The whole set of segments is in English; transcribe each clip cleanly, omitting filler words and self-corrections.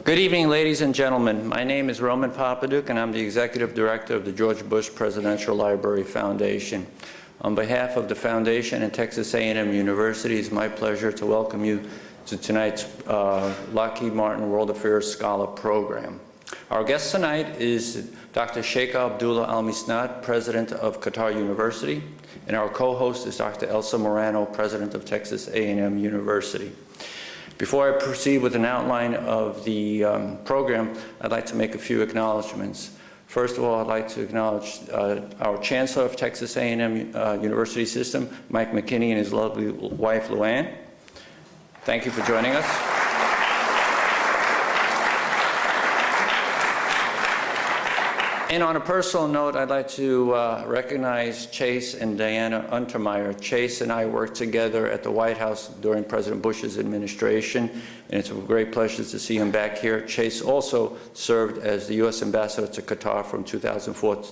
Good evening, ladies and gentlemen. My name is Roman Papaduke, and I'm the Executive Director of the George Bush Presidential Library Foundation. On behalf of the Foundation and Texas A&M University, it's my pleasure to welcome you to tonight's Lockheed Martin World Affairs Scholar Program. Our guest tonight is Dr. Sheikha Abdulla Al-Misnad, President of Qatar University, and our co-host is Dr. Elsa Morano, President of Texas A&M University. Before I proceed with an outline of the program, I'd like to make a few acknowledgments. First of all, I'd like to acknowledge our Chancellor of Texas A&M University System, Mike McKinney, and his lovely wife, Luann. Thank you for joining us. And on a personal note, I'd like to recognize Chase and Diana Untermeyer. Chase and I worked together at the White House during President Bush's administration, and it's a great pleasure to see him back here. Chase also served as the U.S. Ambassador to Qatar from 2004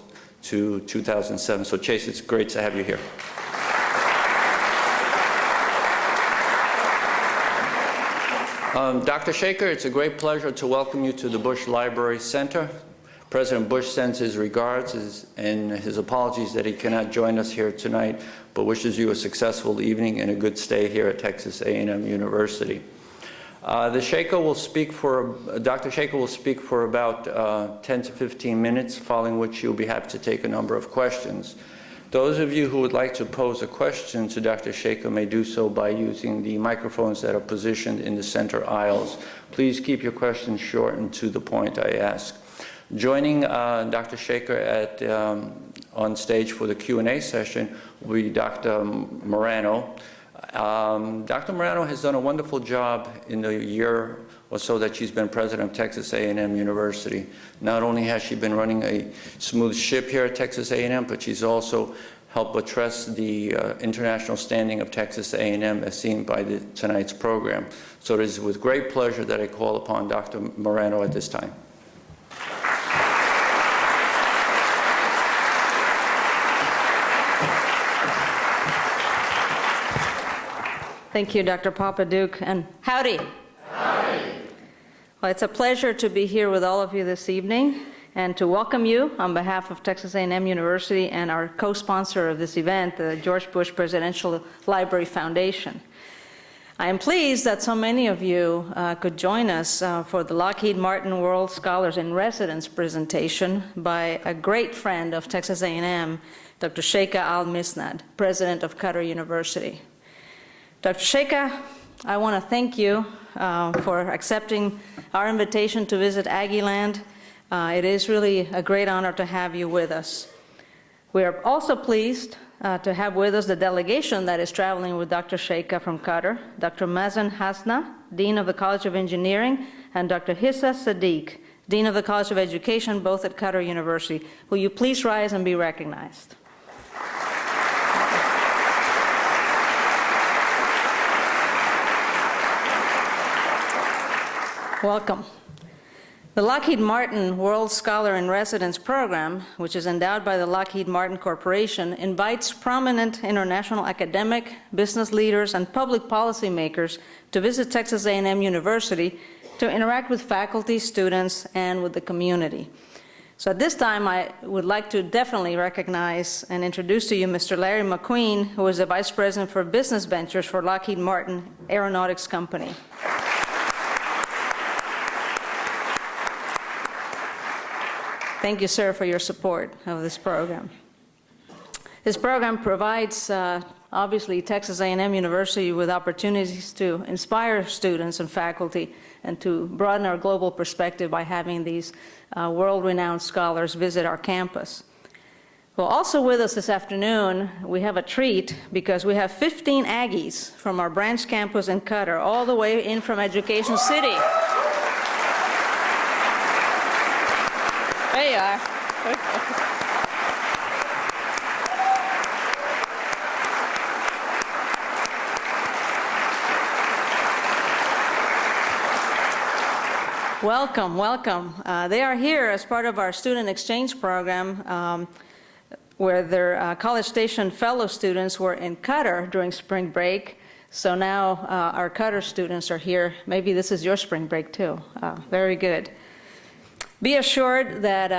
to 2007. So Chase, it's great to have you here. Dr. Sheikha, it's a great pleasure to welcome you to the Bush Library Center. President Bush sends his regards and his apologies that he cannot join us here tonight, but wishes you a successful evening and a good stay here at Texas A&M University. Dr. Sheikha will speak for about 10 to 15 minutes, following which you'll be happy to take a number of questions. Those of you who would like to pose a question to Dr. Sheikha may do so by using the microphones that are positioned in the center aisles. Please keep your questions short and to the point, I ask. Joining Dr. Sheikha on stage for the Q&A session will be Dr. Morano. Dr. Morano has done a wonderful job in the year or so that she's been president of Texas A&M University. Not only has she been running a smooth ship here at Texas A&M, but she's also helped buttress the international standing of Texas A&M as seen by tonight's program. So it is with great pleasure that I call upon Dr. Morano at this time. Thank you, Dr. Papaduke, and howdy. Howdy. Well, it's a pleasure to be here with all of you this evening and to welcome you on behalf of Texas A&M University and our co-sponsor of this event, the George Bush Presidential Library Foundation. I am pleased that so many of you could join us for the Lockheed Martin World Scholars in Residence presentation by a great friend of Texas A&M, Dr. Sheikha Al-Misnad, President of Qatar University. Dr. Sheikha, I want to thank you for accepting our invitation to visit Aggieland. It is really a great honor to have you with us. We are also pleased to have with us the delegation that is traveling with Dr. Sheikha from Qatar, Dr. Mazen Hasna, Dean of the College of Engineering, and Dr. Hissa Sadiq, Dean of the College of Education, both at Qatar University. Will you please rise and be recognized? Welcome. The Lockheed Martin World Scholar in Residence program, which is endowed by the Lockheed Martin Corporation, invites prominent international academic, business leaders, and public policy makers to visit Texas A&M University to interact with faculty, students, and with the community. So at this time, I would like to definitely recognize and introduce to you Mr. Larry McQueen, who is the Vice President for Business Ventures for Lockheed Martin Aeronautics Company. Thank you, sir, for your support of this program. This program provides, obviously, Texas A&M University with opportunities to inspire students and faculty and to broaden our global perspective by having these world-renowned scholars visit our campus. Well, also with us this afternoon, we have a treat because we have 15 Aggies from our branch campus in Qatar, all the way in from Education City. There you are. Welcome, welcome. They are here as part of our student exchange program where their College Station fellow students were in Qatar during spring break. So now our Qatar students are here. Maybe this is your spring break too. Very good. Be assured that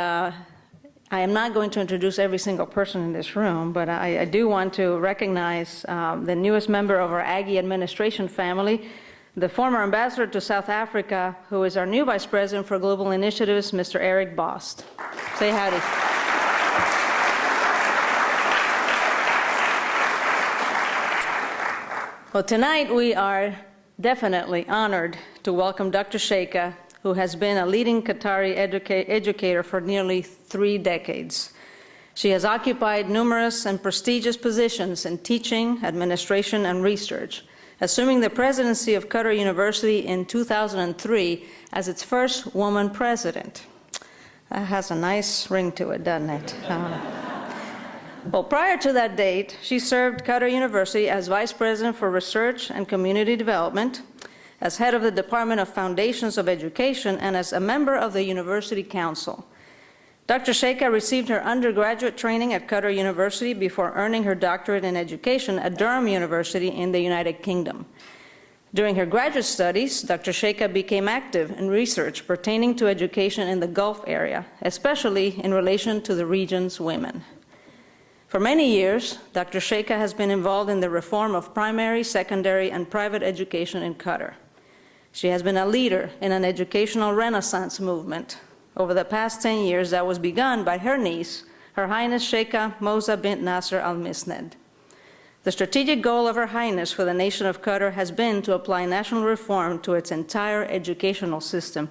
I am not going to introduce every single person in this room, but I do want to recognize the newest member of our Aggie administration family, the former ambassador to South Africa, who is our new Vice President for Global Initiatives, Mr. Eric Bost. Say howdy. Well, tonight we are definitely honored to welcome Dr. Sheikha, who has been a leading Qatari educator for nearly 3 decades. She has occupied numerous and prestigious positions in teaching, administration, and research, assuming the presidency of Qatar University in 2003 as its first woman president. That has a nice ring to it, doesn't it? Well, prior to that date, she served Qatar University as Vice President for Research and Community Development, as head of the Department of Foundations of Education, and as a member of the University Council. Dr. Sheikha received her undergraduate training at Qatar University before earning her doctorate in education at Durham University in the United Kingdom. During her graduate studies, Dr. Sheikha became active in research pertaining to education in the Gulf area, especially in relation to the region's women. For many years, Dr. Sheikha has been involved in the reform of primary, secondary, and private education in Qatar. She has been a leader in an educational renaissance movement over the past 10 years that was begun by her niece, Her Highness Sheikha Moza bint Nasser Al-Misnad. The strategic goal of Her Highness for the nation of Qatar has been to apply national reform to its entire educational system,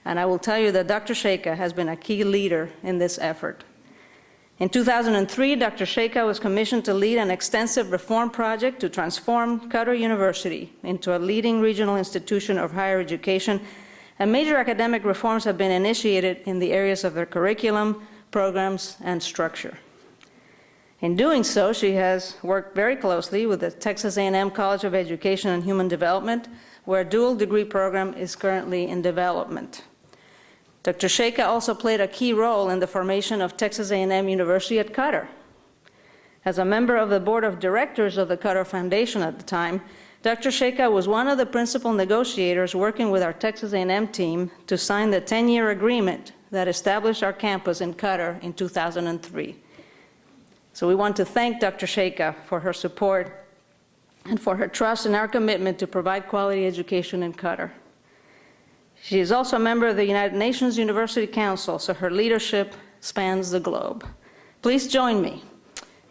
and I will tell you that Dr. Sheikha has been a key leader in this effort. In 2003, Dr. Sheikha was commissioned to lead an extensive reform project to transform Qatar University into a leading regional institution of higher education, and major academic reforms have been initiated in the areas of their curriculum, programs, and structure. In doing so, she has worked very closely with the Texas A&M College of Education and Human Development, where a dual degree program is currently in development. Dr. Sheikha also played a key role in the formation of Texas A&M University at Qatar. As a member of the board of directors of the Qatar Foundation at the time, Dr. Sheikha was one of the principal negotiators working with our Texas A&M team to sign the 10-year agreement that established our campus in Qatar in 2003. So we want to thank Dr. Sheikha for her support and for her trust in our commitment to provide quality education in Qatar. She is also a member of the United Nations University Council, so her leadership spans the globe. Please join me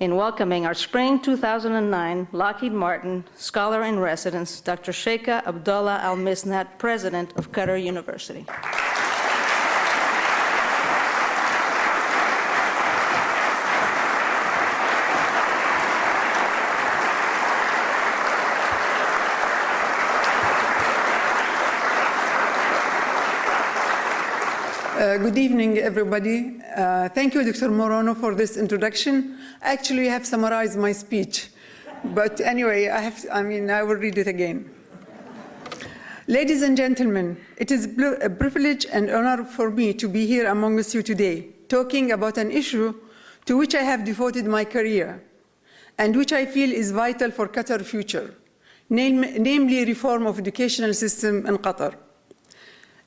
in welcoming our Spring 2009 Lockheed Martin Scholar in Residence, Dr. Sheikha Abdulla Al-Misnad, President of Qatar University. Good evening, everybody. Thank you, Dr. Morono, for this introduction. Actually, I have summarized my speech, but anyway, I will read it again. Ladies and gentlemen, it is a privilege and honor for me to be here amongst you today, talking about an issue to which I have devoted my career, and which I feel is vital for Qatar's future, namely reform of educational system in Qatar.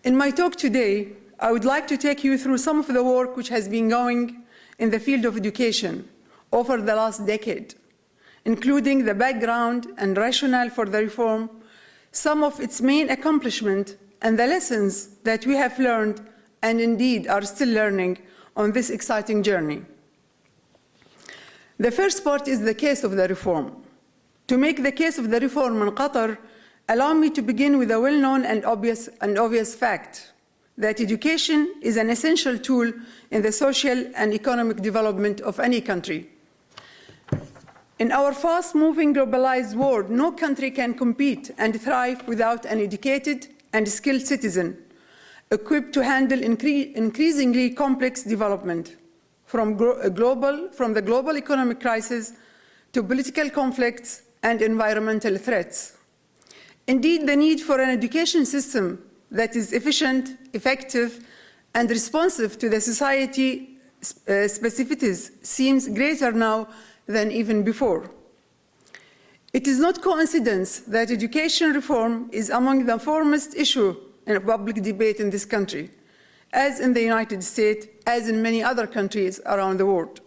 In my talk today, I would like to take you through some of the work which has been going in the field of education over the last decade, including the background and rationale for the reform, some of its main accomplishments, and the lessons that we have learned and indeed are still learning on this exciting journey. The first part is the case of the reform. To make the case of the reform in Qatar, allow me to begin with a well-known and obvious fact, that education is an essential tool in the social and economic development of any country. In our fast-moving globalized world, no country can compete and thrive without an educated and skilled citizen, equipped to handle increasingly complex development, from the global economic crisis to political conflicts and environmental threats. Indeed, the need for an education system that is efficient, effective, and responsive to the society specificities seems greater now than even before. It is not coincidence that education reform is among the foremost issue in public debate in this country, as in the United States, as in many other countries around the world.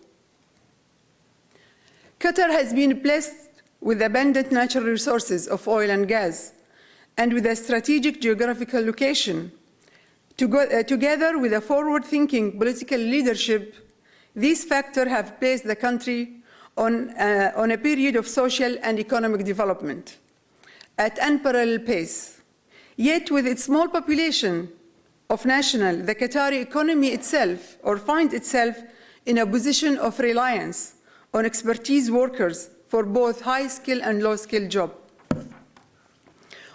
Qatar has been blessed with abundant natural resources of oil and gas, and with a strategic geographical location. Together with a forward-thinking political leadership, these factors have placed the country on a period of social and economic development at unparalleled pace. Yet with its small population of national, the Qatari economy itself, or finds itself in a position of reliance on expertise workers for both high-skill and low-skill jobs.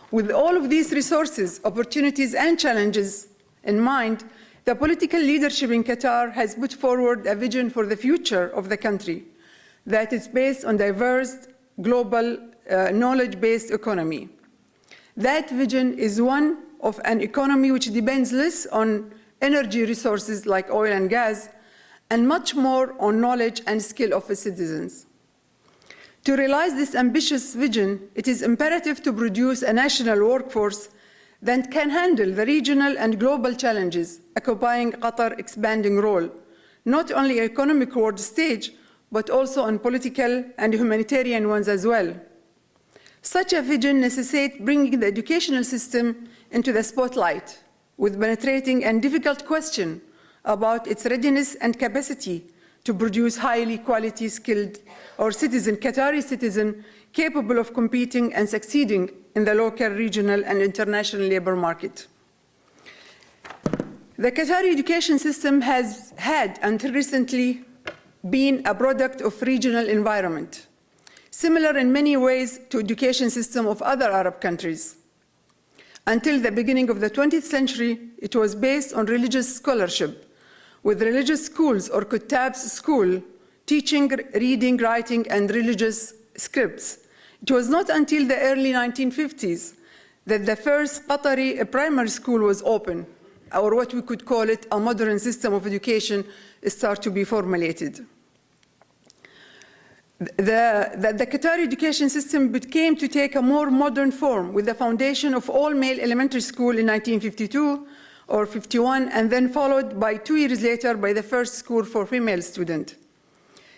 With all of these resources, opportunities, and challenges in mind, the political leadership in Qatar has put forward a vision for the future of the country that is based on diverse, global, knowledge-based economy. That vision is one of an economy which depends less on energy resources like oil and gas, and much more on knowledge and skill of its citizens. To realize this ambitious vision, it is imperative to produce a national workforce that can handle the regional and global challenges occupying Qatar's expanding role, not only on economic world stage, but also on political and humanitarian ones as well. Such a vision necessitates bringing the educational system into the spotlight with penetrating and difficult questions about its readiness and capacity to produce highly quality skilled or Qatari citizen capable of competing and succeeding in the local, regional, and international labor market. The Qatari education system has had, until recently, been a product of regional environment, similar in many ways to education system of other Arab countries. Until the beginning of the 20th century, it was based on religious scholarship, with religious schools or Kuttab's school teaching reading, writing, and religious scripts. It was not until the early 1950s that the first Qatari primary school was open, or what we could call it a modern system of education started to be formulated. The Qatari education system came to take a more modern form with the foundation of all-male elementary school in 1952 or 51, and then followed by 2 years later by the first school for female students.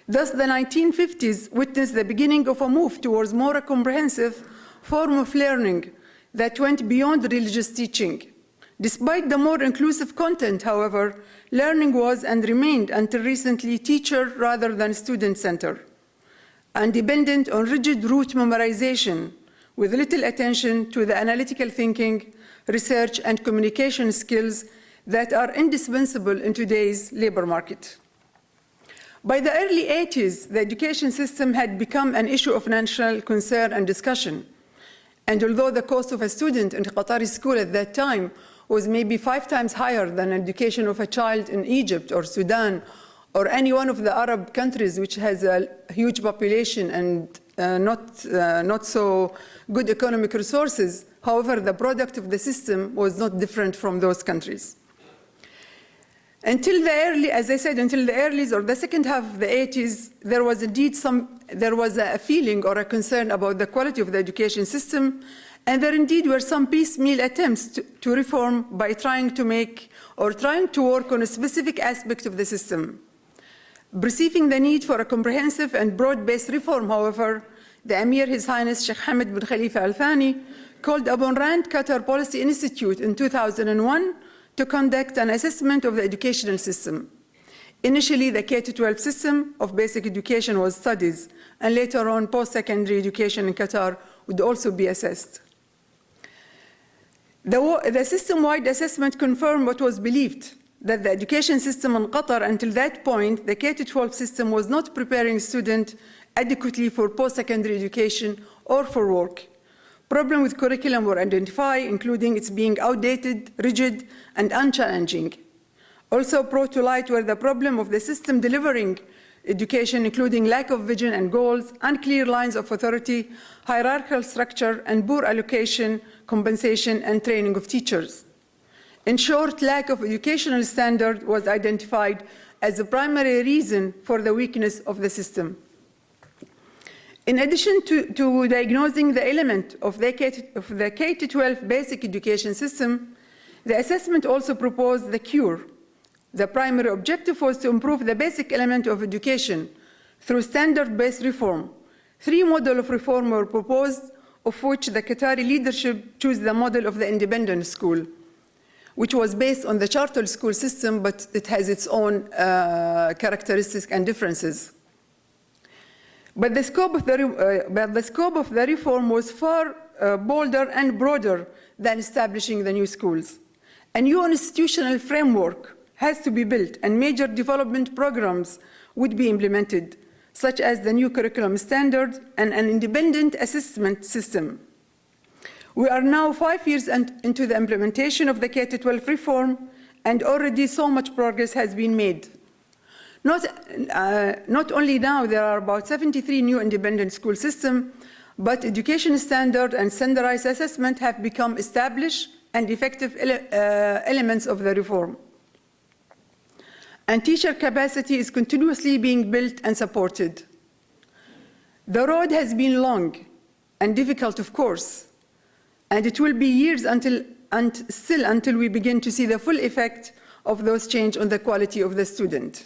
Thus, the 1950s witnessed the beginning of a move towards more comprehensive form of learning that went beyond religious teaching. Despite the more inclusive content, however, learning was and remained until recently teacher rather than student-centered, and dependent on rigid rote memorization with little attention to the analytical thinking, research, and communication skills that are indispensable in today's labor market. By the early 80s, the education system had become an issue of national concern and discussion. And although the cost of a student in Qatari school at that time was maybe 5 times higher than education of a child in Egypt or Sudan or any one of the Arab countries which has a huge population and not so good economic resources, however, the product of the system was not different from those countries. Until the early, as I said, until the early or the second half of the 80s, there was indeed a feeling or a concern about the quality of the education system, and there indeed were some piecemeal attempts to reform by trying to work on a specific aspect of the system. Perceiving the need for a comprehensive and broad-based reform, however, the Emir, His Highness Sheikh Hamad bin Khalifa Al Thani, called upon Rand Qatar Policy Institute in 2001 to conduct an assessment of the educational system. Initially, the K-12 system of basic education was studied, and later on, post-secondary education in Qatar would also be assessed. The system-wide assessment confirmed what was believed, that the education system in Qatar, until that point, the K-12 system was not preparing students adequately for post-secondary education or for work. Problems with curriculum were identified, including its being outdated, rigid, and unchallenging. Also brought to light were the problem of the system delivering education, including lack of vision and goals, unclear lines of authority, hierarchical structure, and poor allocation, compensation, and training of teachers. In short, lack of educational standard was identified as the primary reason for the weakness of the system. In addition to diagnosing the element of the K-12 basic education system, the assessment also proposed the cure. The primary objective was to improve the basic element of education through standard-based reform. 3 models of reform were proposed, of which the Qatari leadership chose the model of the independent school, which was based on the charter school system, but it has its own characteristics and differences. But the scope of the reform was far bolder and broader than establishing the new schools. A new institutional framework has to be built, and major development programs would be implemented, such as the new curriculum standard and an independent assessment system. We are now 5 years into the implementation of the K-12 reform, and already so much progress has been made. Not only now there are about 73 new independent school systems, but education standard and standardized assessment have become established and effective elements of the reform. And teacher capacity is continuously being built and supported. The road has been long and difficult, of course, and it will be years until we begin to see the full effect of those changes on the quality of the student.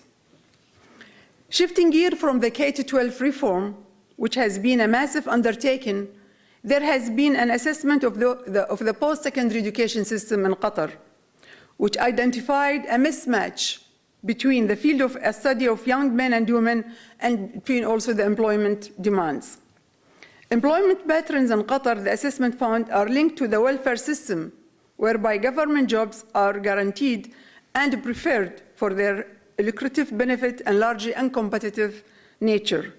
Shifting gear from the K-12 reform, which has been a massive undertaking, there has been an assessment of the post-secondary education system in Qatar, which identified a mismatch between the field of study of young men and women and between also the employment demands. Employment patterns in Qatar, the assessment found, are linked to the welfare system, whereby government jobs are guaranteed and preferred for their lucrative benefit and largely uncompetitive nature.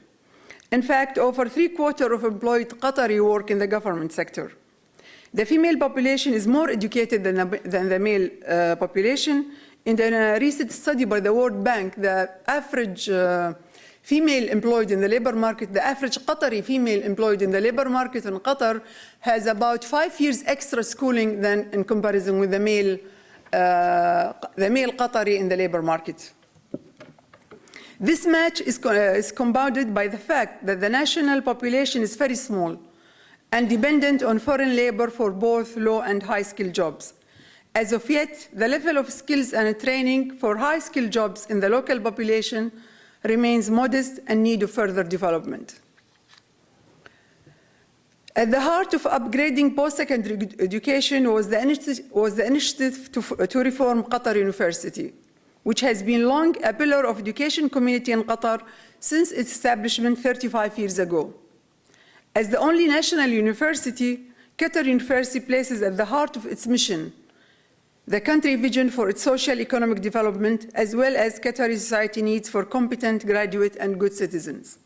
In fact, over 3/4 of employed Qatari work in the government sector. The female population is more educated than the male population. In a recent study by the World Bank, the average female employed in the labor market, the average Qatari female employed in the labor market in Qatar has about 5 years extra schooling than in comparison with the male Qatari in the labor market. This match is compounded by the fact that the national population is very small and dependent on foreign labor for both low and high-skilled jobs. As of yet, the level of skills and training for high-skilled jobs in the local population remains modest and need of further development. At the heart of upgrading post-secondary education was the initiative to reform Qatar University, which has been long a pillar of education community in Qatar since its establishment 35 years ago. As the only national university, Qatar University places at the heart of its mission the country vision for its social economic development, as well as Qatari society needs for competent graduate and good citizens.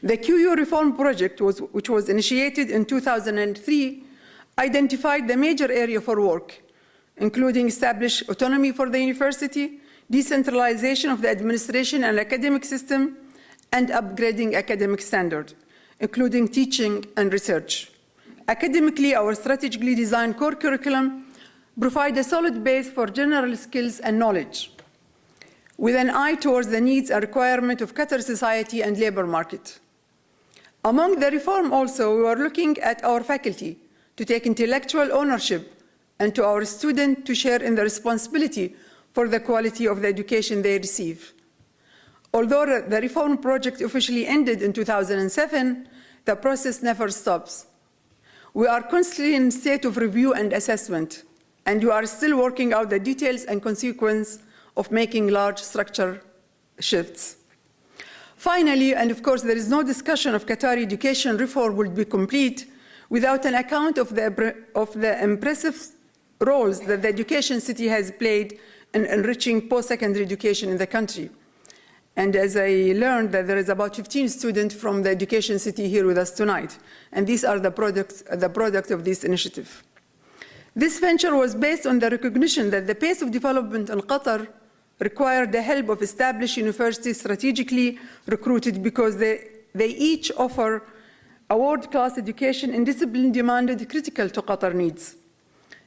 The QU reform project, which was initiated in 2003, identified the major area for work, including established autonomy for the university, decentralization of the administration and academic system, and upgrading academic standard, including teaching and research. Academically, our strategically designed core curriculum provide a solid base for general skills and knowledge, with an eye towards the needs and requirements of Qatar society and labor market. Among the reform also, we are looking at our faculty to take intellectual ownership and to our students to share in the responsibility for the quality of the education they receive. Although the reform project officially ended in 2007, the process never stops. We are constantly in a state of review and assessment, and we are still working out the details and consequences of making large structure shifts. Finally, and of course there is no discussion of Qatari education reform will be complete without an account of the impressive roles that the education city has played in enriching post-secondary education in the country. And as I learned that there is about 15 students from the education city here with us tonight, and these are the product of this initiative. This venture was based on the recognition that the pace of development in Qatar required the help of established universities strategically recruited because they each offer a world-class education in discipline demanded critical to Qatar needs,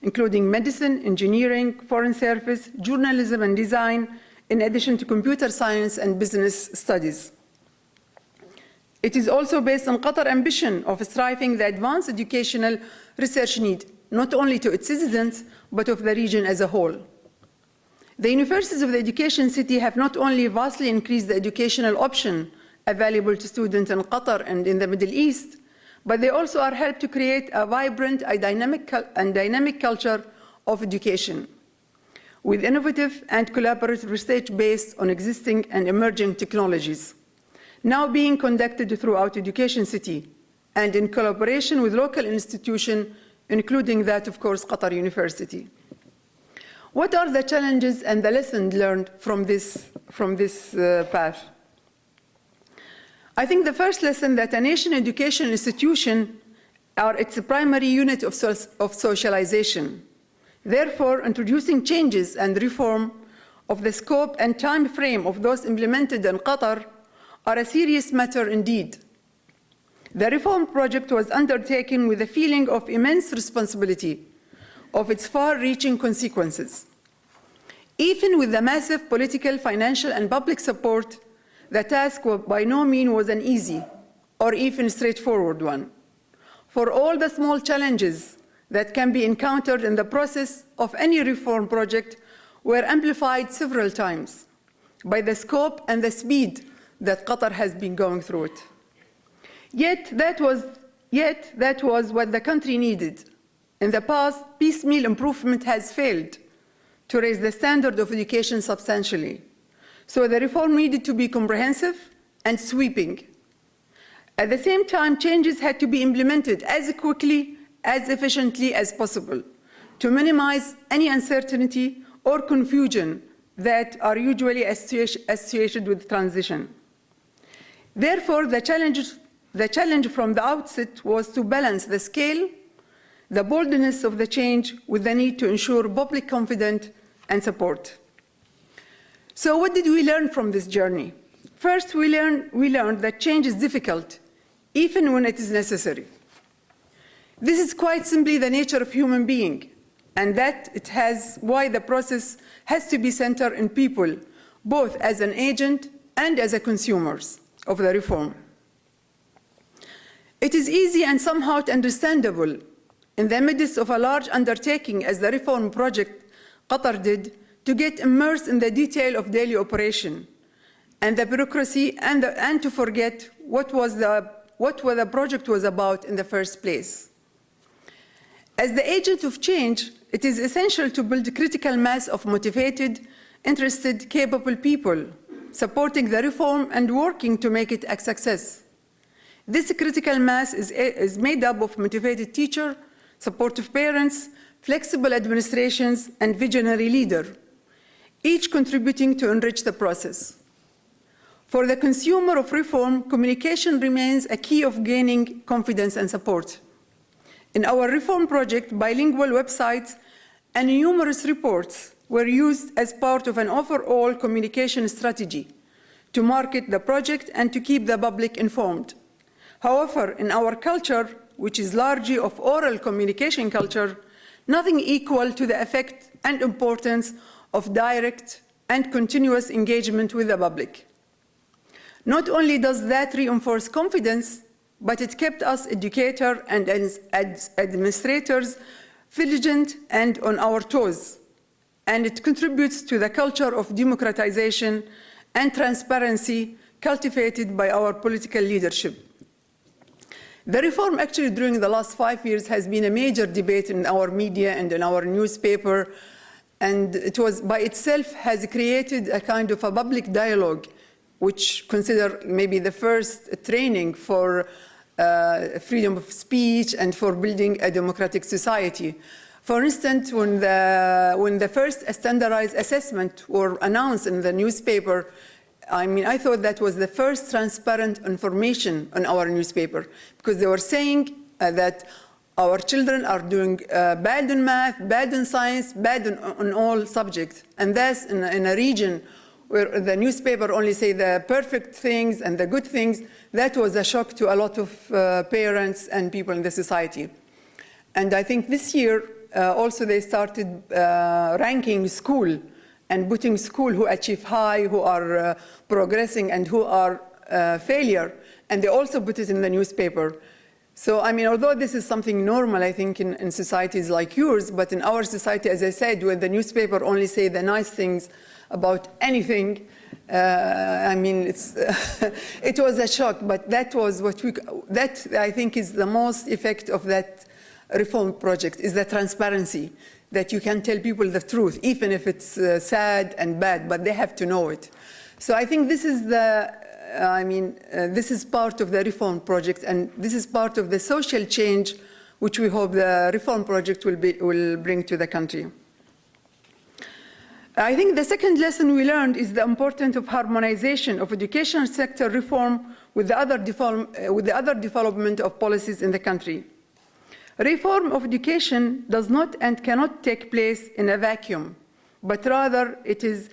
including medicine, engineering, foreign service, journalism and design, in addition to computer science and business studies. It is also based on Qatar's ambition of striving the advanced educational research need, not only to its citizens, but of the region as a whole. The universities of the education city have not only vastly increased the educational option available to students in Qatar and in the Middle East, but they also are helped to create a vibrant and dynamic culture of education, with innovative and collaborative research based on existing and emerging technologies, now being conducted throughout Education City and in collaboration with local institutions, including that, of course, Qatar University. What are the challenges and the lessons learned from this path? I think the first lesson that a nation education institution are its primary unit of socialization. Therefore, introducing changes and reform of the scope and time frame of those implemented in Qatar are a serious matter indeed. The reform project was undertaken with a feeling of immense responsibility of its far-reaching consequences. Even with the massive political, financial, and public support, the task by no means was an easy or even straightforward one. For all the small challenges that can be encountered in the process of any reform project were amplified several times by the scope and the speed that Qatar has been going through it. Yet that was what the country needed. In the past, piecemeal improvement has failed to raise the standard of education substantially. So the reform needed to be comprehensive and sweeping. At the same time, changes had to be implemented as quickly, as efficiently as possible to minimize any uncertainty or confusion that are usually associated with transition. Therefore, the challenge from the outset was to balance the scale, the boldness of the change with the need to ensure public confidence and support. So what did we learn from this journey? First, we learned that change is difficult, even when it is necessary. This is quite simply the nature of human being, and that it has why the process has to be centered in people, both as an agent and as a consumers of the reform. It is easy and somehow understandable in the midst of a large undertaking as the reform project Qatar did to get immersed in the detail of daily operation and the bureaucracy and to forget what the project was about in the first place. As the agent of change, it is essential to build a critical mass of motivated, interested, capable people supporting the reform and working to make it a success. This critical mass is made up of motivated teachers, supportive parents, flexible administrations, and visionary leaders, each contributing to enrich the process. For the consumer of reform, communication remains a key of gaining confidence and support. In our reform project, bilingual websites and numerous reports were used as part of an overall communication strategy to market the project and to keep the public informed. However, in our culture, which is largely of oral communication culture, nothing equal to the effect and importance of direct and continuous engagement with the public. Not only does that reinforce confidence, but it kept us educators and administrators vigilant and on our toes, and it contributes to the culture of democratization and transparency cultivated by our political leadership. The reform actually during the last 5 years has been a major debate in our media and in our newspaper, and it was by itself has created a kind of a public dialogue which consider maybe the first training for freedom of speech and for building a democratic society. For instance, when the first standardized assessment were announced in the newspaper, I thought that was the first transparent information on our newspaper, because they were saying that our children are doing bad in math, bad in science, bad on all subjects. And that's in a region where the newspaper only say the perfect things and the good things. That was a shock to a lot of parents and people in the society. And I think this year also they started ranking school and putting school who achieve high, who are progressing, and who are failure. and they also put it in the newspaper. So, I mean, although this is something normal, I think, in societies like yours, but in our society, as I said, where the newspaper only say the nice things about anything, I mean, it was a shock, but that was that I think is the most effect of that reform project, is the transparency, that you can tell people the truth, even if it's sad and bad, but they have to know it. So I think this is this is part of the reform project, and this is part of the social change which we hope the reform project will bring to the country. I think the second lesson we learned is the importance of harmonization of education sector reform with the other development of policies in the country. Reform of education does not and cannot take place in a vacuum, but rather it is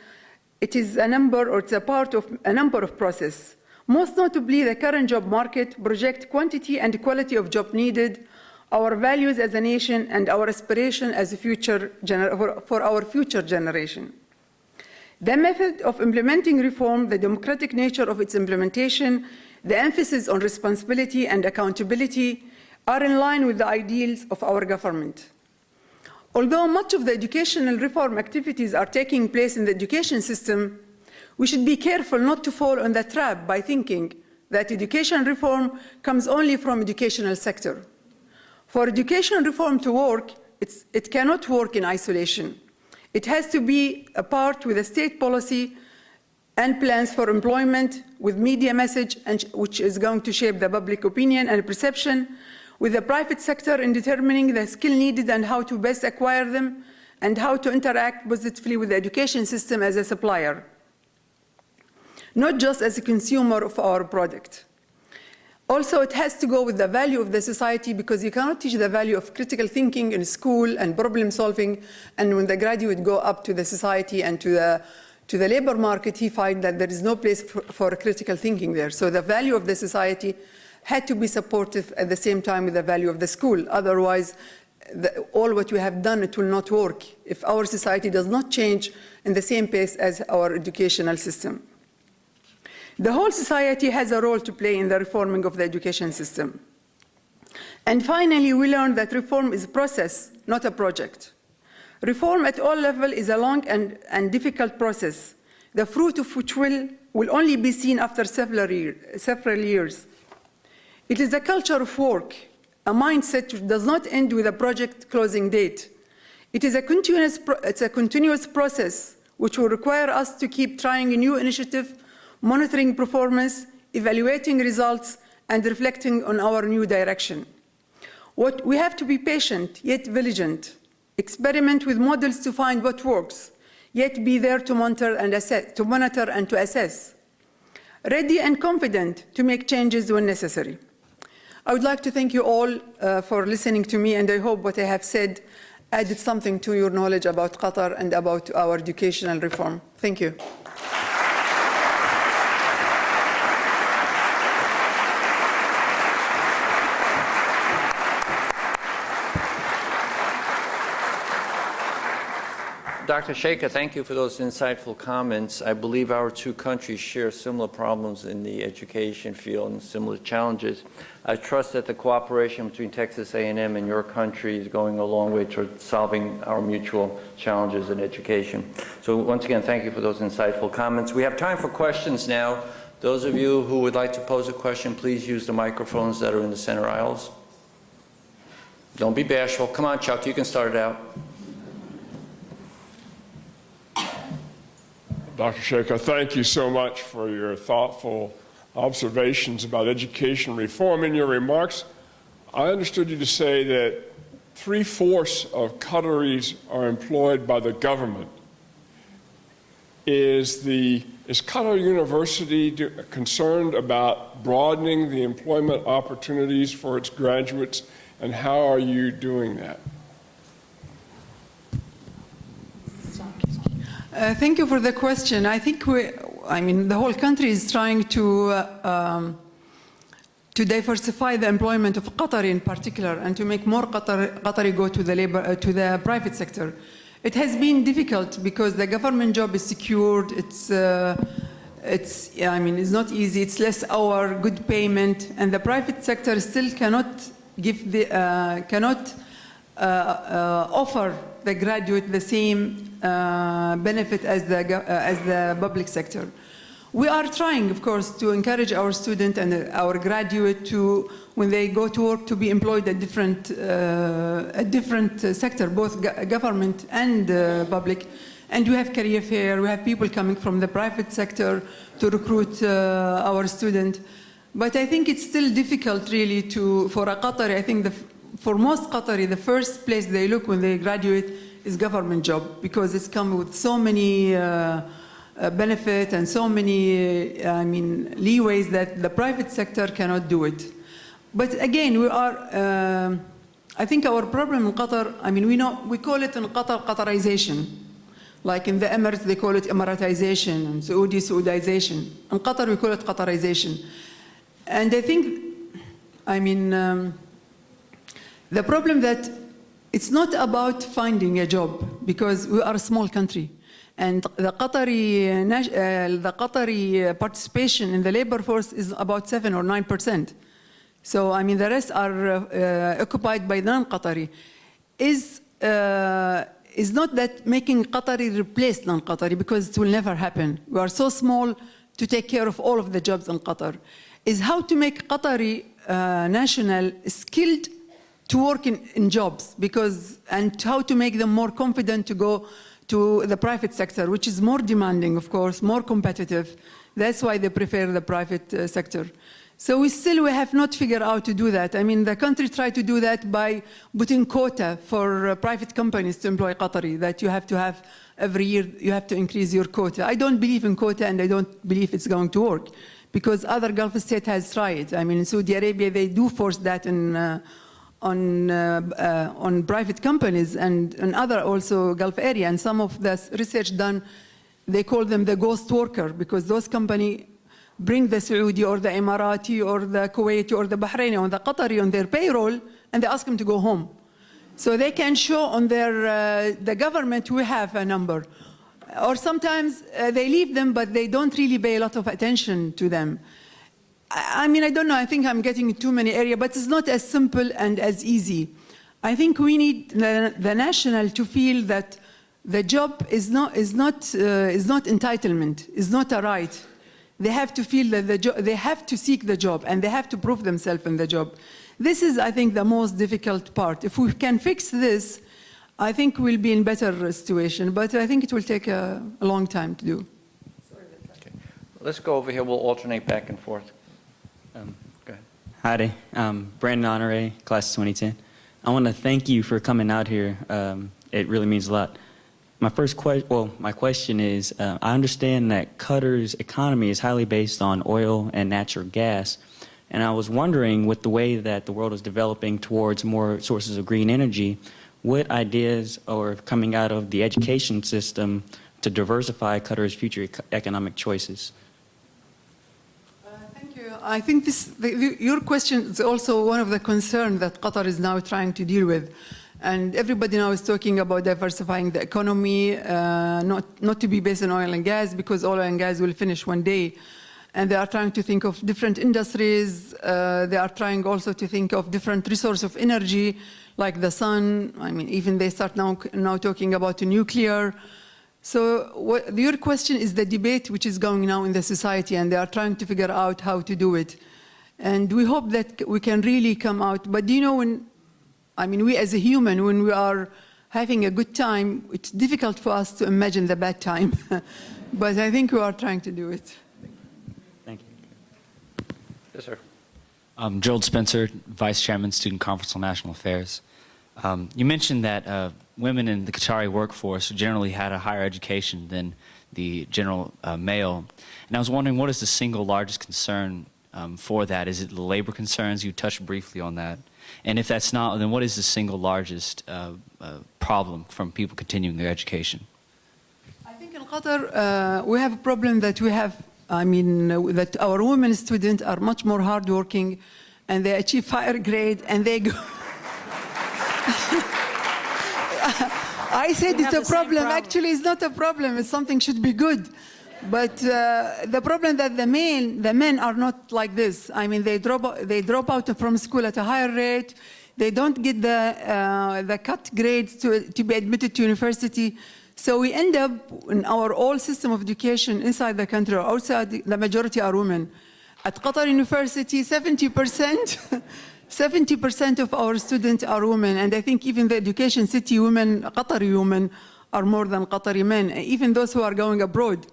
a part of a number of processes. Most notably, the current job market project quantity and quality of job needed, our values as a nation, and our aspiration as a for our future generation. The method of implementing reform, the democratic nature of its implementation, the emphasis on responsibility and accountability are in line with the ideals of our government. Although much of the educational reform activities are taking place in the education system, we should be careful not to fall on the trap by thinking that education reform comes only from the educational sector. For education reform to work, it cannot work in isolation. It has to be a part with a state policy and plans for employment, with media message, which is going to shape the public opinion and perception, with the private sector in determining the skill needed and how to best acquire them, and how to interact positively with the education system as a supplier, not just as a consumer of our product. Also, it has to go with the value of the society, because you cannot teach the value of critical thinking in school and problem solving, and when the graduate go up to the society and to the labor market, he finds that there is no place for critical thinking there. So the value of the society had to be supportive at the same time with the value of the school. Otherwise, all what we have done, it will not work if our society does not change in the same pace as our educational system. The whole society has a role to play in the reforming of the education system. And finally, we learned that reform is a process, not a project. Reform at all levels is a long and difficult process, the fruit of which will only be seen after several years. It is a culture of work, a mindset which does not end with a project closing date. It's a continuous process which will require us to keep trying a new initiative, monitoring performance, evaluating results, and reflecting on our new direction. We have to be patient, yet vigilant, experiment with models to find what works, yet be there to monitor and to assess, ready and confident to make changes when necessary. I would like to thank you all for listening to me, and I hope what I have said added something to your knowledge about Qatar and about our educational reform. Thank you. Dr. Sheikha, thank you for those insightful comments. I believe our two countries share similar problems in the education field and similar challenges. I trust that the cooperation between Texas A&M and your country is going a long way toward solving our mutual challenges in education. So once again, thank you for those insightful comments. We have time for questions now. Those of you who would like to pose a question, please use the microphones that are in the center aisles. Don't be bashful. Come on, Chuck, you can start it out. Dr. Sheikha, thank you so much for your thoughtful observations about education reform. In your remarks, I understood you to say that 3/4 of Qataris are employed by the government. Is Qatar University concerned about broadening the employment opportunities for its graduates, and how are you doing that? Thank you for the question. I think the whole country is trying to diversify the employment of Qatari in particular, and to make more Qatari go to the private sector. It has been difficult because the government job is secured. it's not easy. It's less hour, good payment, and the private sector still cannot offer the graduate the same benefit as the public sector. We are trying, of course, to encourage our student and our graduate to, when they go to work, to be employed at different sector, both government and public. And we have career fair, we have people coming from the private sector to recruit our student. But I think it's still difficult really for a Qatari. I think for most Qatari, the first place they look when they graduate is government job, because it's come with so many benefit and so many, leeways that the private sector cannot do it. But again, we are, I think our problem in Qatar, we call it in Qatar, Qatarization. Like in the Emirates, they call it Emiratization, and Saudi, Saudization. In Qatar, we call it Qatarization. And I think, the problem that it's not about finding a job, because we are a small country. And the Qatari participation in the labor force is about 7 or 9%. So, the rest are occupied by non-Qatari. Is not that making Qatari replace non-Qatari, because it will never happen. We are so small to take care of all of the jobs in Qatar. Is how to make Qatari national skilled to work in jobs, and how to make them more confident to go to the private sector, which is more demanding, of course, more competitive. That's why they prefer the private sector. So we have not figured out how to do that. The country tried to do that by putting quota for private companies to employ Qatari, that you have to have every year, you have to increase your quota. I don't believe in quota, and I don't believe it's going to work, because other Gulf states has tried. In Saudi Arabia, they do force that on private companies, and in other also Gulf area. And some of the research done, they call them the ghost worker, because those companies bring the Saudi or the Emirati or the Kuwaiti or the Bahraini or the Qatari on their payroll, and they ask them to go home. So they can show on the government, we have a number. Or sometimes they leave them, but they don't really pay a lot of attention to them. I don't know, I think I'm getting too many areas, but it's not as simple and as easy. I think we need the national to feel that the job is not entitlement, is not a right. They have to feel that they have to seek the job, and they have to prove themselves in the job. This is, I think, the most difficult part. If we can fix this, I think we'll be in better situation, but I think it will take a long time to do. Okay. Let's go over here, we'll alternate back and forth. Go ahead. Howdy, Brandon Honore, class of 2010. I want to thank you for coming out here. It really means a lot. My question is, I understand that Qatar's economy is highly based on oil and natural gas, and I was wondering, with the way that the world is developing towards more sources of green energy, what ideas are coming out of the education system to diversify Qatar's future economic choices? Thank you. I think your question is also one of the concerns that Qatar is now trying to deal with. And everybody now is talking about diversifying the economy, not to be based on oil and gas, because oil and gas will finish one day. And they are trying to think of different industries. They are trying also to think of different resources of energy, like the sun. Even they start now talking about nuclear. So your question is the debate which is going now in the society, and they are trying to figure out how to do it. And we hope that we can really come out. But do you know, we as a human, when we are having a good time, it's difficult for us to imagine the bad time. But I think we are trying to do it. Thank you. Yes, sir. Gerald Spencer, Vice Chairman, Student Conference on National Affairs. You mentioned that women in the Qatari workforce generally had a higher education than the general male. And I was wondering, what is the single largest concern for that? Is it the labor concerns? You touched briefly on that. And if that's not, then what is the single largest problem from people continuing their education? I think in Qatar, we have a problem that we have, that our women students are much more hardworking, and they achieve higher grade, and they go. I said it's a problem. Actually, it's not a problem. It's something should be good. But the problem that the men are not like this. I mean, they drop out from school at a higher rate. They don't get the cut grades to be admitted to university. So we end up in our whole system of education inside the country or outside, the majority are women. At Qatar University, 70%, 70% of our students are women. And I think even the education city women, Qatari women, are more than Qatari men, even those who are going abroad.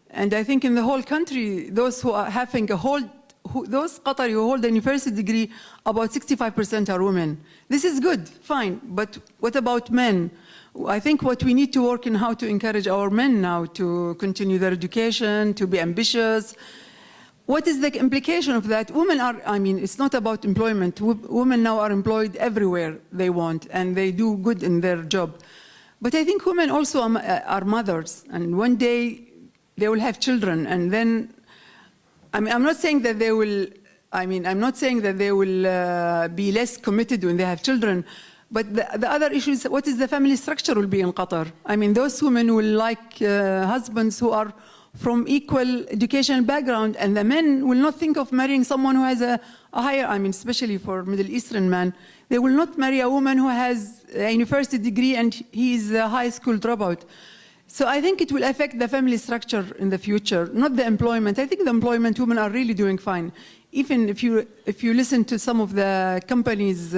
And I think in the whole country, those who are having those Qatari who hold a university degree, about 65% are women. This is good, fine, but what about men? I think what we need to work in how to encourage our men now to continue their education, to be ambitious. What is the implication of that? Women are, I mean, it's not about employment. Women now are employed everywhere they want, and they do good in their job. But I think women also are mothers, and one day they will have children, and then, I mean, I'm not saying that they will, be less committed when they have children, but the other issue is what is the family structure will be in Qatar. I mean, those women will like husbands who are from equal educational background, and the men will not think of marrying someone who has a higher, I mean, especially for Middle Eastern men, they will not marry a woman who has a university degree and he is a high school dropout. So I think it will affect the family structure in the future, not the employment. I think the employment women are really doing fine. Even if you listen to some of the companies'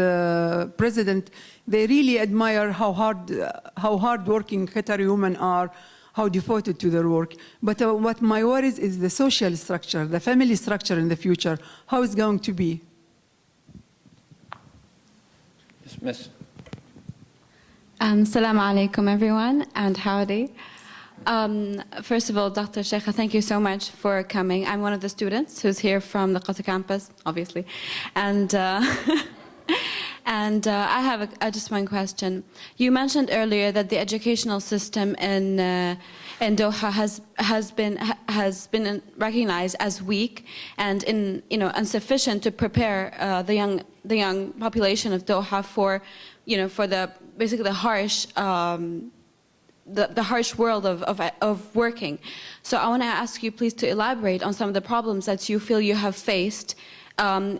president, they really admire how hard-working Qatari women are, how devoted to their work. But what my worries is the social structure, the family structure in the future, how it's going to be. Yes, Miss. Assalamu alaikum, everyone, and howdy. First of all, Dr. Sheikha, thank you so much for coming. I'm one of the students who's here from the Qatar campus, obviously. And I have just one question. You mentioned earlier that the educational system in Doha has been recognized as weak and insufficient to prepare the young population of Doha for basically the harsh the harsh world of working. So I want to ask you please to elaborate on some of the problems that you feel you have faced and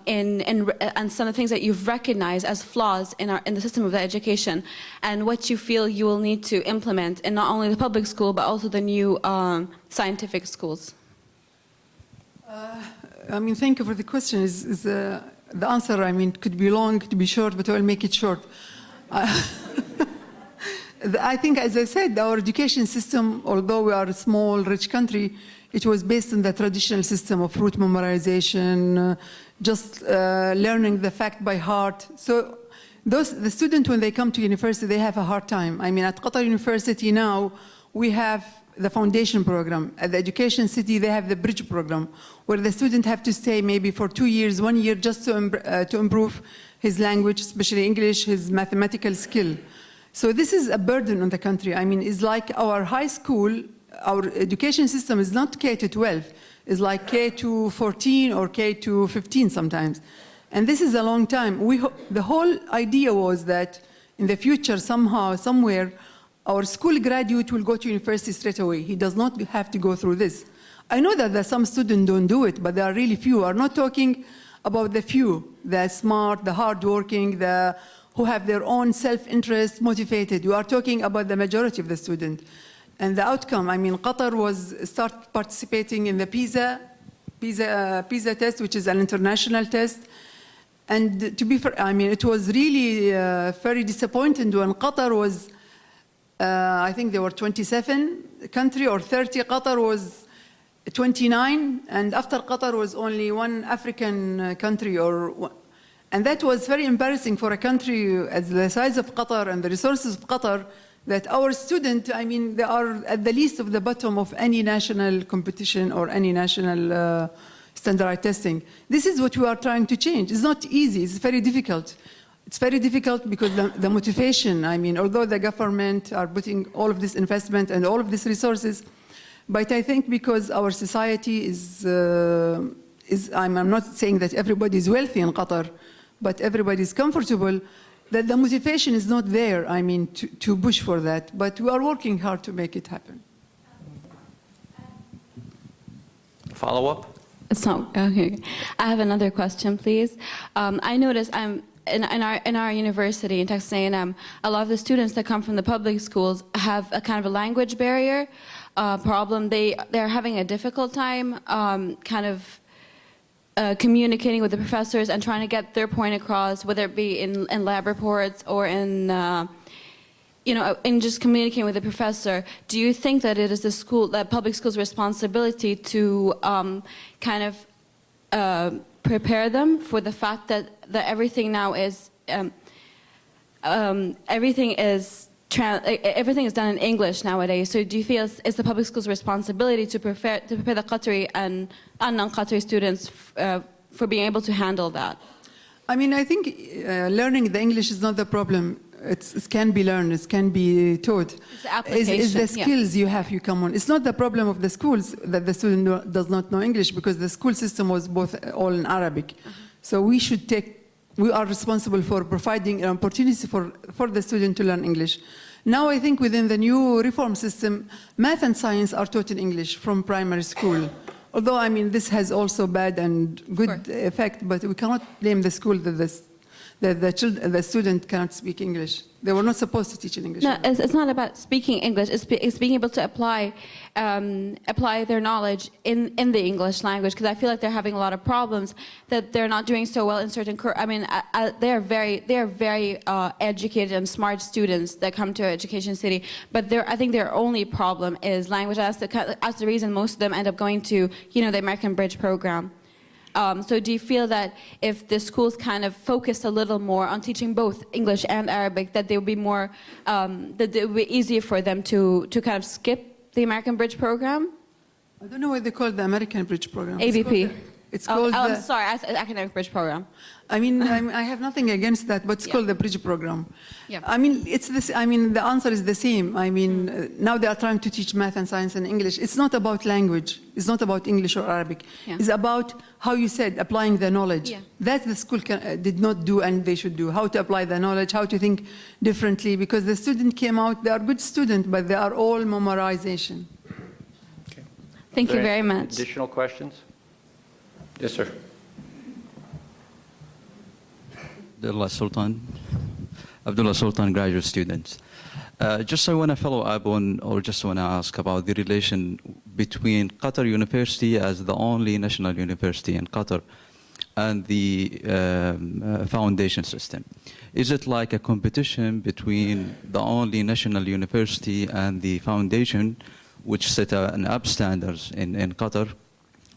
some of the things that you've recognized as flaws in the system of the education, and what you feel you will need to implement in not only the public school but also the new scientific schools. I mean, thank you for the question. The answer, I mean, could be long, could be short, but I'll make it short. I think, as I said, our education system, although we are a small, rich country, it was based on the traditional system of rote memorization, just learning the fact by heart. So the students, when they come to university, they have a hard time. I mean, at Qatar University now, we have the foundation program. At the education city, they have the bridge program, where the student have to stay maybe for 2 years, 1 year, just to improve his language, especially English, his mathematical skill. So this is a burden on the country. I mean, it's like our high school, our education system is not K to 12. It's like K to 14 or K to 15 sometimes. And this is a long time. The whole idea was that in the future, somehow, somewhere, our school graduate will go to university straight away. He does not have to go through this. I know that some students don't do it, but there are really few. I'm not talking about the few, the smart, the hardworking, who have their own self-interest, motivated. You are talking about the majority of the students. And the outcome, I mean, Qatar start participating in the PISA test, which is an international test. And to be fair, I mean, it was really very disappointing when Qatar was, I think there were 27 countries or 30. Qatar was 29, and after Qatar was only one African country and that was very embarrassing for a country as the size of Qatar and the resources of Qatar, that our students, I mean, they are at the least of the bottom of any national competition or any national standardized testing. This is what we are trying to change. It's not easy, it's very difficult. It's very difficult because the motivation, I mean, although the government are putting all of this investment and all of these resources, but I think because our society I'm not saying that everybody is wealthy in Qatar, but everybody is comfortable, that the motivation is not there, I mean, to push for that. But we are working hard to make it happen. Follow-up? It's not okay. I have another question, please. I noticed in our university in Texas A&M, a lot of the students that come from the public schools have a kind of a language barrier problem. They're having a difficult time communicating with the professors and trying to get their point across, whether it be in lab reports or in just communicating with the professor. Do you think that it is the public school's responsibility to prepare them for the fact that everything now is everything is done in English nowadays? So do you feel it's the public school's responsibility to prepare the Qatari and non-Qatari students for being able to handle that? I mean, I think learning the English is not the problem. It can be learned, it can be taught. It's the application. It's the skills you have, you come on. It's not the problem of the schools that the student does not know English, because the school system was all in Arabic. So we are responsible for providing an opportunity for the student to learn English. Now I think within the new reform system, math and science are taught in English from primary school. Although, I mean, this has also bad and good effect, but we cannot blame the school that the student cannot speak English. They were not supposed to teach in English. No, it's not about speaking English. It's being able to apply their knowledge in the English language, because I feel like they're having a lot of problems, that they're not doing so well in certain. I mean, they are very educated and smart students that come to Education City, but I think their only problem is language. That's the reason most of them end up going to the American Bridge program. So do you feel that if the schools kind of focused a little more on teaching both English and Arabic, that they would be more, that it would be easier for them to kind of skip the American Bridge program? I don't know what they call the American Bridge program. ABP. It's called I'm sorry, Academic Bridge program. I mean, I have nothing against that, but it's called the Bridge program. Yeah. I mean, it's this. I mean, the answer is the same. I mean, now they are trying to teach math and science and English. It's not about language. It's not about English or Arabic. Yeah. It's about, how you said, applying the knowledge. Yeah. That the school did not do, and they should do. How to apply the knowledge, how to think differently, because the student came out, they are good students, but they are all memorization. Okay. Thank you very much. Additional questions? Yes, sir. Abdullah Sultan, graduate students. Just I want to follow up on, or just want to ask about the relation between Qatar University as the only national university in Qatar and the foundation system. Is it like a competition between the only national university and the foundation, which set an up standards in Qatar,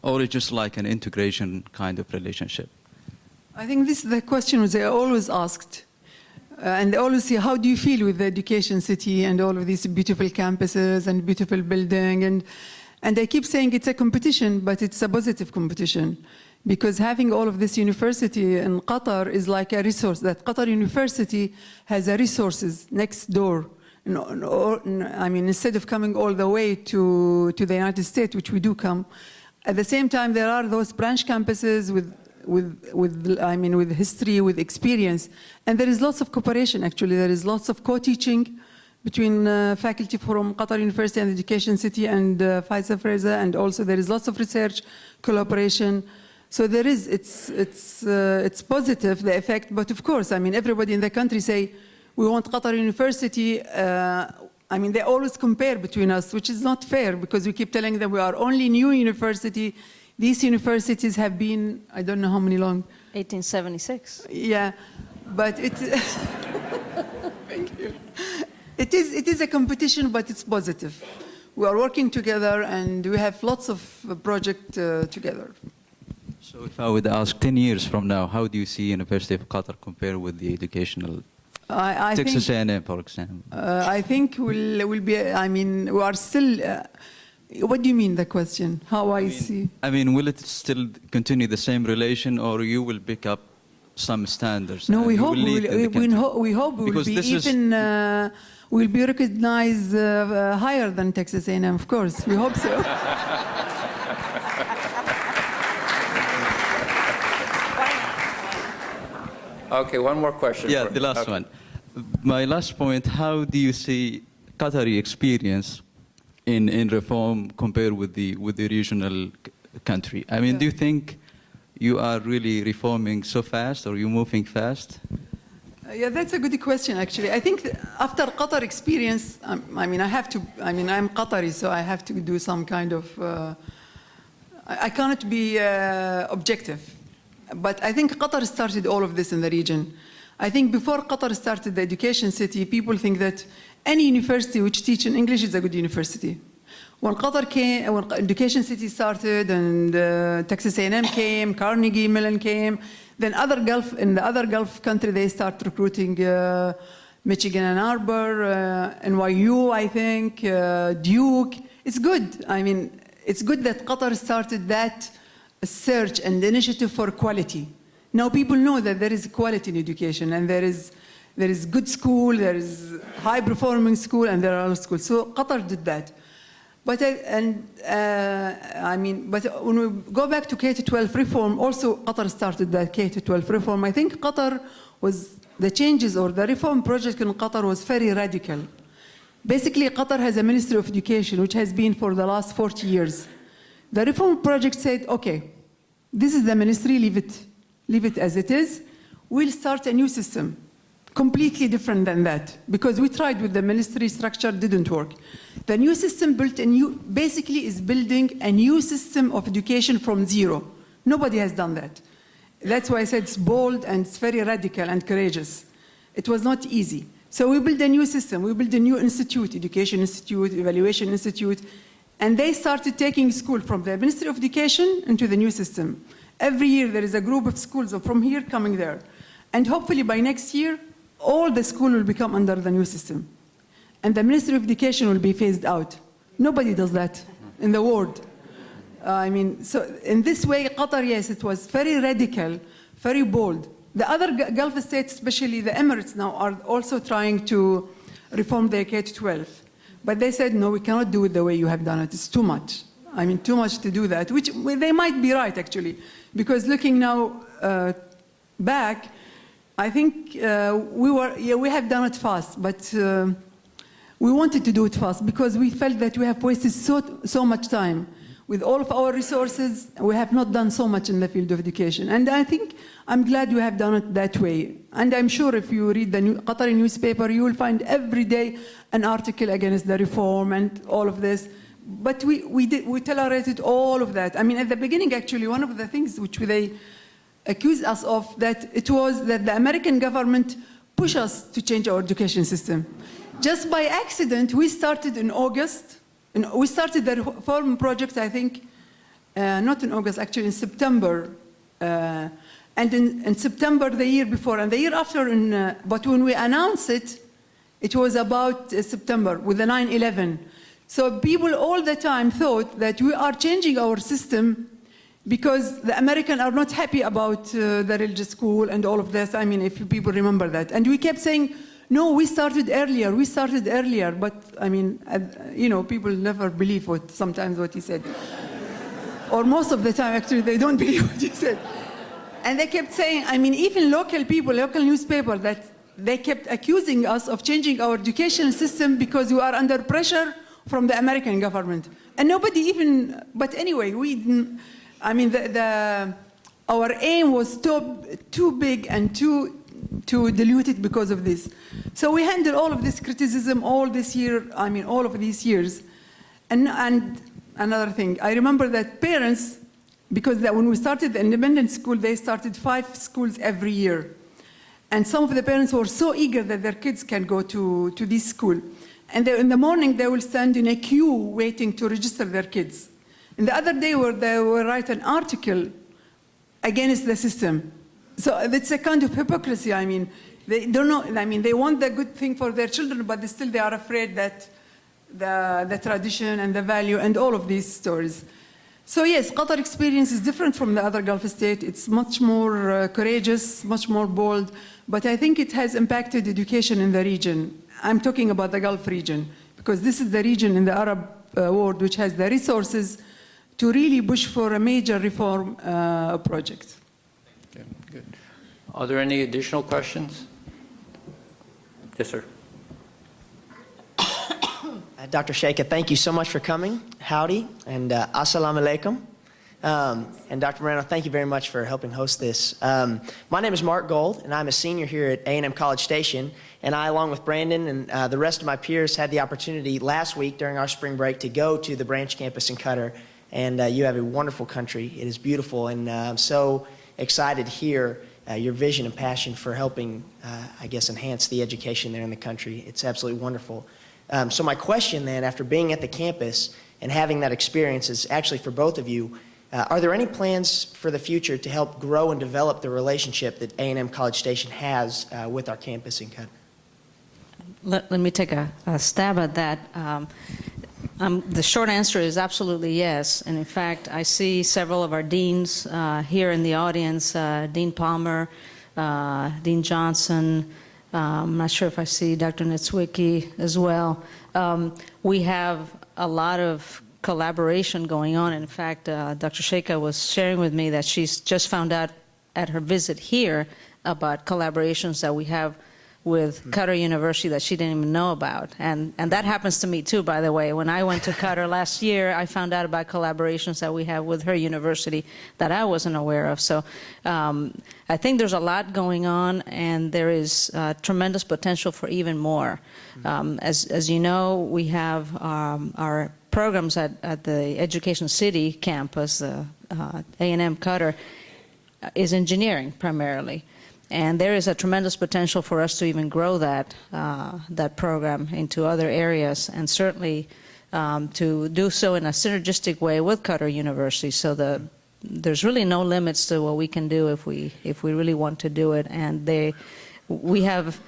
or is it just like an integration kind of relationship? I think this is the question they are always asked. And they always say, how do you feel with the Education City and all of these beautiful campuses and beautiful building? And they keep saying it's a competition, but it's a positive competition. Because having all of this university in Qatar is like a resource, that Qatar University has a resources next door. I mean, instead of coming all the way to the United States, which we do come, at the same time, there are those branch campuses with history, with experience. And there is lots of cooperation, actually. There is lots of co-teaching between faculty from Qatar University and Education City and vice versa. And also there is lots of research collaboration. So there is, it's positive, the effect. But of course, I mean, everybody in the country say, we want Qatar University. I mean, they always compare between us, which is not fair, because we keep telling them we are only new university. These universities have been, I don't know how many long. 1876. Yeah, but it's, thank you. It is a competition, but it's positive. We are working together and we have lots of projects together. So if I would ask 10 years from now, how do you see University of Qatar compare with the educational Texas A&M, for example? I think we'll be, I mean, we are still, what do you mean, the question? How I see? I mean, will it still continue the same relation, or you will pick up some standards? No, we hope we will be even, we'll be recognized higher than Texas A&M, of course. We hope so. Okay, one more question. Yeah, the last one. My last point, how do you see Qatari experience in reform compared with the regional country. I mean, do you think you are really reforming so fast, or you moving fast? Yeah, that's a good question, actually. I think after Qatar experience, I mean, I'm Qatari, so I have to do some kind of, I cannot be objective. But I think Qatar started all of this in the region. I think before Qatar started the education city, people think that any university which teaches in English is a good university. When Qatar came, when education city started, and Texas A&M came, Carnegie Mellon came, then in the other Gulf country, they start recruiting Michigan Ann Arbor, NYU, I think, Duke. It's good. I mean, it's good that Qatar started that search and initiative for quality. Now people know that there is quality in education, and there is good school, there is high-performing school, and there are other schools. So Qatar did that. But but when we go back to K-12 reform, also Qatar started that K-12 reform. I think Qatar was, the changes or the reform project in Qatar was very radical. Basically, Qatar has a Ministry of Education, which has been for the last 40 years. The reform project said, okay, this is the ministry, leave it as it is. We'll start a new system, completely different than that, because we tried with the ministry structure, didn't work. The new system basically is building a new system of education from zero. Nobody has done that. That's why I said it's bold and it's very radical and courageous. It was not easy. So we built a new system. We built a new institute, Education Institute, Evaluation Institute, and they started taking school from the Ministry of Education into the new system. Every year there is a group of schools from here coming there. And hopefully by next year, all the school will become under the new system. And the Ministry of Education will be phased out. Nobody does that in the world. So in this way, Qatar, yes, it was very radical, very bold. The other Gulf states, especially the Emirates now, are also trying to reform their K-12. But they said, no, we cannot do it the way you have done it. It's too much. Too much to do that, which they might be right, actually. Because looking now back, I think we have done it fast, but we wanted to do it fast because we felt that we have wasted so much time. With all of our resources, we have not done so much in the field of education. And I'm glad we have done it that way. And I'm sure if you read the Qatari newspaper, you will find every day an article against the reform and all of this. But we tolerated all of that. At the beginning, actually, one of the things which they accused us of, that it was that the American government pushed us to change our education system. Just by accident, we started in August. We started the reform project, I think, not in August, actually in September. And in September the year before, and the year after, but when we announced it, it was about September with the 9/11. So people all the time thought that we are changing our system because the Americans are not happy about the religious school and all of this. If people remember that. And we kept saying, no, we started earlier, but people never believe sometimes what he said. Or most of the time, actually, they don't believe what he said. And they kept saying, even local people, local newspaper, that they kept accusing us of changing our education system because we are under pressure from the American government. And nobody even, but anyway, we didn't, our aim was too big and too diluted because of this. So we handled all of this criticism all this year, all of these years. And another thing, I remember that parents, because when we started the independent school, they started 5 schools every year. And some of the parents were so eager that their kids can go to this school. And in the morning, they will stand in a queue waiting to register their kids. And the other day, they will write an article against the system. So it's a kind of hypocrisy. They don't know. They want the good thing for their children, but they are afraid that the tradition and the value and all of these stories. So yes, Qatar experience is different from the other Gulf states. It's much more courageous, much more bold, but I think it has impacted education in the region. I'm talking about the Gulf region, because this is the region in the Arab world which has the resources to really push for a major reform project. Okay, good. Are there any additional questions? Yes, sir. Dr. Sheikha, thank you so much for coming. Howdy and assalamu alaikum. And Dr. Moreno, thank you very much for helping host this. My name is Mark Gold, and I'm a senior here at A&M College Station. And I, along with Brandon and the rest of my peers, had the opportunity last week during our spring break to go to the branch campus in Qatar. And you have a wonderful country. It is beautiful, and I'm so excited to hear your vision and passion for helping, I guess, enhance the education there in the country. It's absolutely wonderful. So my question then, after being at the campus and having that experience, is actually for both of you. Are there any plans for the future to help grow and develop the relationship that A&M College Station has with our campus in Qatar? Let me take a stab at that. The short answer is absolutely yes. And in fact, I see several of our deans here in the audience, Dean Palmer, Dean Johnson. I'm not sure if I see Dr. Netswicki as well. We have a lot of collaboration going on. In fact, Dr. Sheikha was sharing with me that she's just found out at her visit here about collaborations that we have with Qatar University that she didn't even know about. And that happens to me too, by the way. When I went to Qatar last year, I found out about collaborations that we have with her university that I wasn't aware of. So I think there's a lot going on, and there is tremendous potential for even more. As you know, we have our programs at the Education City campus, A&M Qatar, is engineering primarily. And there is a tremendous potential for us to even grow that program into other areas, and certainly to do so in a synergistic way with Qatar University, so that there's really no limits to what we can do if we really want to do it. And we have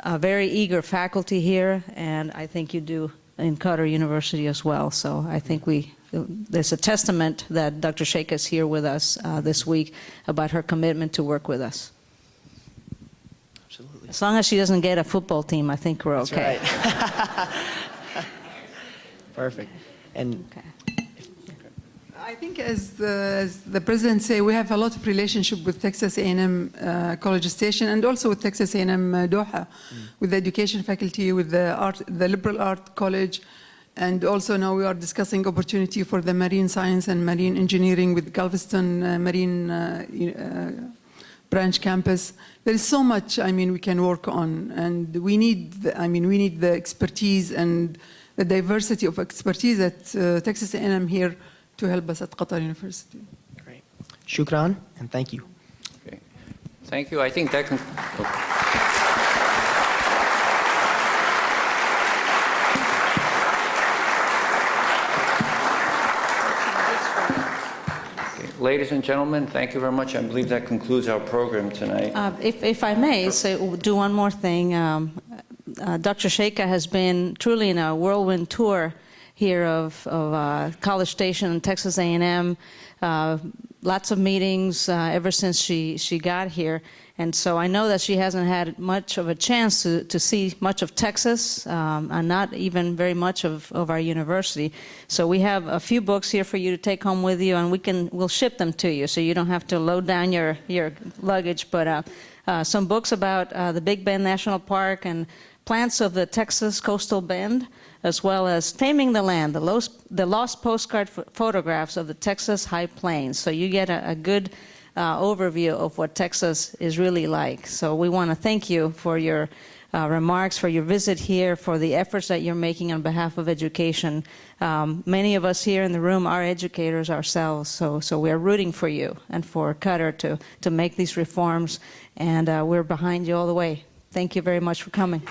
a very eager faculty here, and I think you do in Qatar University as well. So I think there's a testament that Dr. Sheikha is here with us this week about her commitment to work with us. Absolutely. As long as she doesn't get a football team, I think we're okay. That's right. Perfect. And I think as the president say, we have a lot of relationship with Texas A&M College Station, and also with Texas A&M Doha, with the education faculty, with the liberal art college, and also now we are discussing opportunity for the marine science and marine engineering with Galveston Marine branch campus. There is so much, we can work on, and we need the expertise and the diversity of expertise at Texas A&M here to help us at Qatar University. great. Shukran, and thank you. Okay. Thank you. I think that can... Ladies and gentlemen, thank you very much. I believe that concludes our program tonight. If I may do one more thing, Dr. Sheikha has been truly in a whirlwind tour here of College Station and Texas A&M. Lots of meetings ever since she got here. And so I know that she hasn't had much of a chance to see much of Texas, and not even very much of our university. So we have a few books here for you to take home with you, and we'll ship them to you, so you don't have to load down your luggage. But some books about the Big Bend National Park and plants of the Texas Coastal Bend, as well as Taming the Land, the lost postcard photographs of the Texas High Plains. So you get a good overview of what Texas is really like. So we want to thank you for your remarks, for your visit here, for the efforts that you're making on behalf of education. Many of us here in the room are educators ourselves, so we're rooting for you and for Qatar to make these reforms, and we're behind you all the way. Thank you very much for coming.